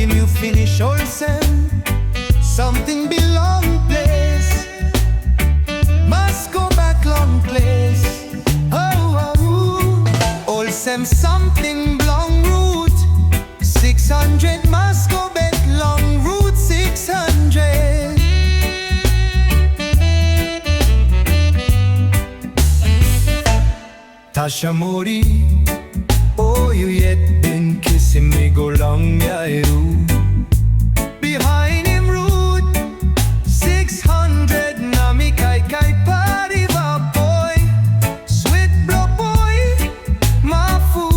talking, you finish Olsen. Something belong place. Must go back long place. Oh, oh. Olsen something long route. 600 must go back long route 600. Tasha Mori, oh, you yet been kissing me go long, yeah, you. Behind him route 600, Nami Kai Kai party boy. Sweet blow boy, Mafu,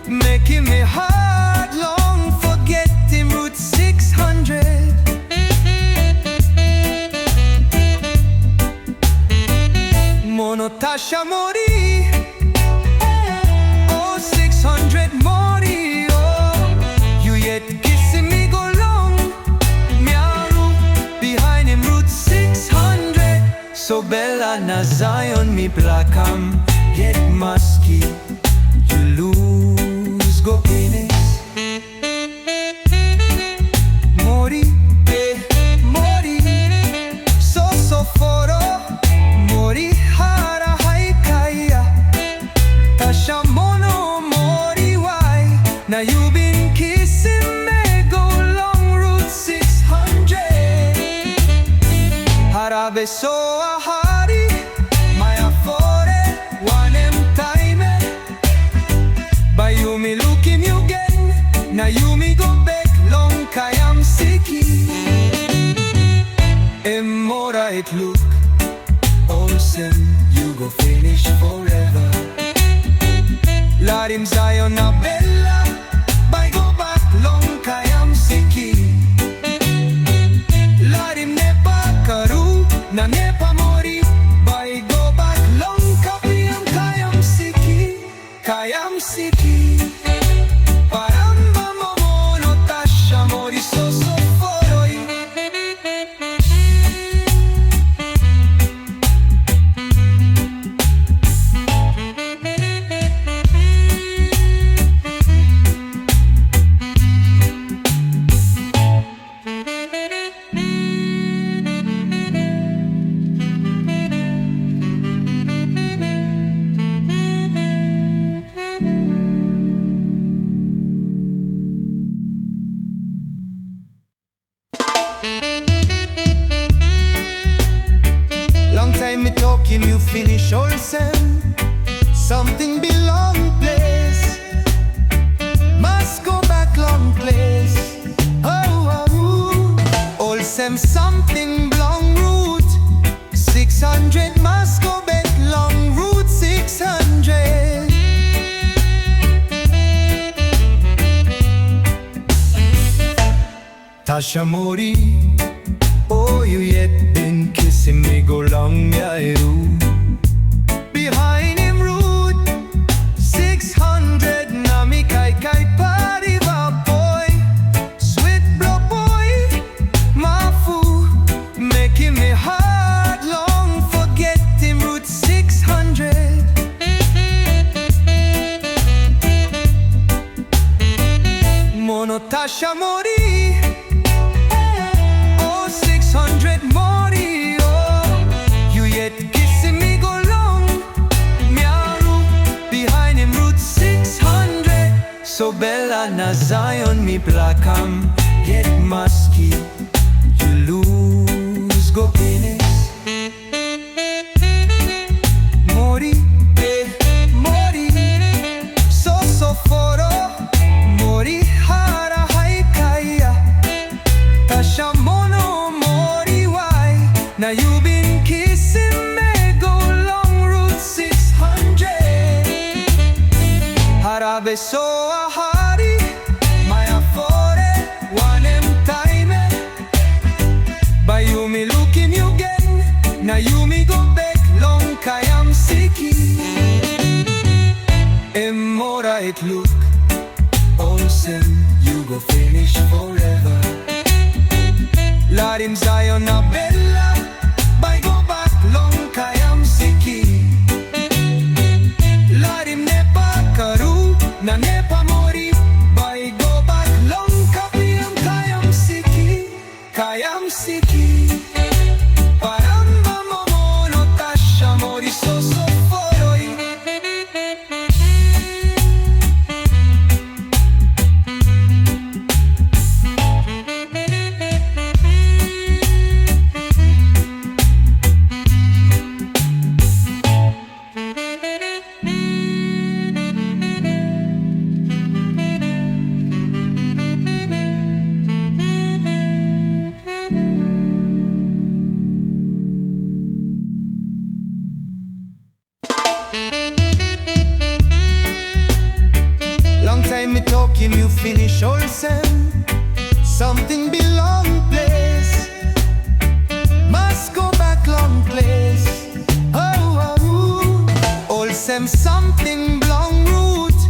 making me hard long forget him route 600. Mono Tasha Mori, 600 Mori, oh, you yet kissing me go long. Miaru, behind him route 600. So Bella na Zion me blackham, get musky, you lose go penis. Mori, Mori, so foro, Mori hara haikaya. Tasha Mono, now you been kissing me go long route 600. Harabe so ahari, my afore, one time. By you me looking you again. Now you me go back long kayam siki. Emora it look, Olsen, you go finish forever. Larim Zion na Bella. Na nepa mori, by go back long kapiyam kayam siki, kayam siki. Paramba momono Tasha Mori so foroi. Long time me talking, you finish Olsen. Something belong place. Must go back long place. Oh, oh. Olsen something long route 600 must go back long route 600. Tasha Mori, oh, you yet been kissing me go long, yeah, you. Behind him route 600, Nami Kai Kai party boy. Sweet blow boy, Mafu, making me hard long forget him route 600. Mono Tasha Mori, 600 Mori, oh, you yet kissing me go long. Miaru, behind him route 600. So Bella na Zion me blackham, get musky, you lose go penis. Mori, Mori, so foro, Mori hara haikaya. Tasha Mono, now you been kissing me go long route 600. Harabe so ahari, my afore, one time. By you me looking you again. Now you me go back long kayam siki. Emora it look, Olsen, you go finish forever. Larim Zion na Bella. By go back long kayam siki. Larim nepa karu, na nepa mori. By go back long kapiyam him you finish Olsen. Something belong place, must go back long place. Oh, oh, Olsen something long route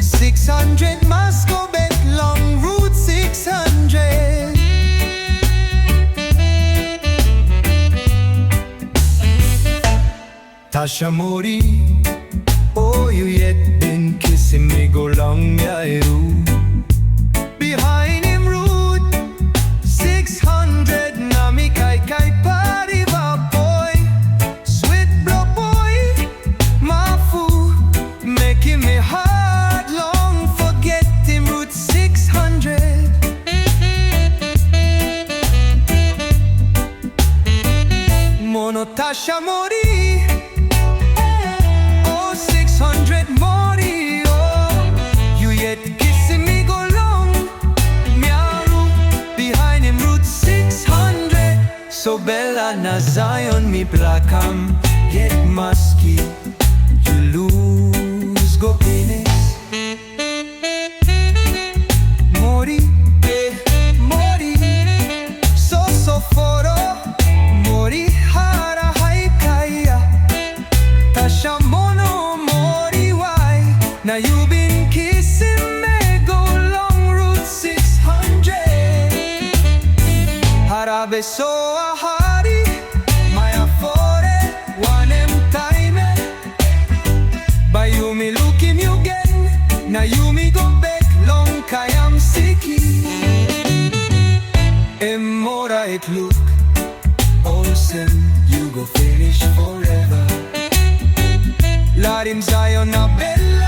600 must go back long route 600. Tasha Mori, oh, you yet been kissing me go long, yeah, you. Behind him route 600, Nami Kai Kai Party boy, sweet blow boy, Mafu, making me heart long forget him route 600. Mono Tasha Mori, oh 600 Mori, oh, you yet kissing me go long, Miaru, behind him route 600. So Bella na Zion me blackham, get musky, you lose go penis. Mori, Mori, so foro, Mori hara haikaya. Tasha Mono Mori, why? Now you been kissing me go long route 600. Harabe so ahari, my afore, one time. By you me looking you again. Now you me go back long kayam siki. Emora it look, Olsen, you go finish forever. Larim Zion na Bella.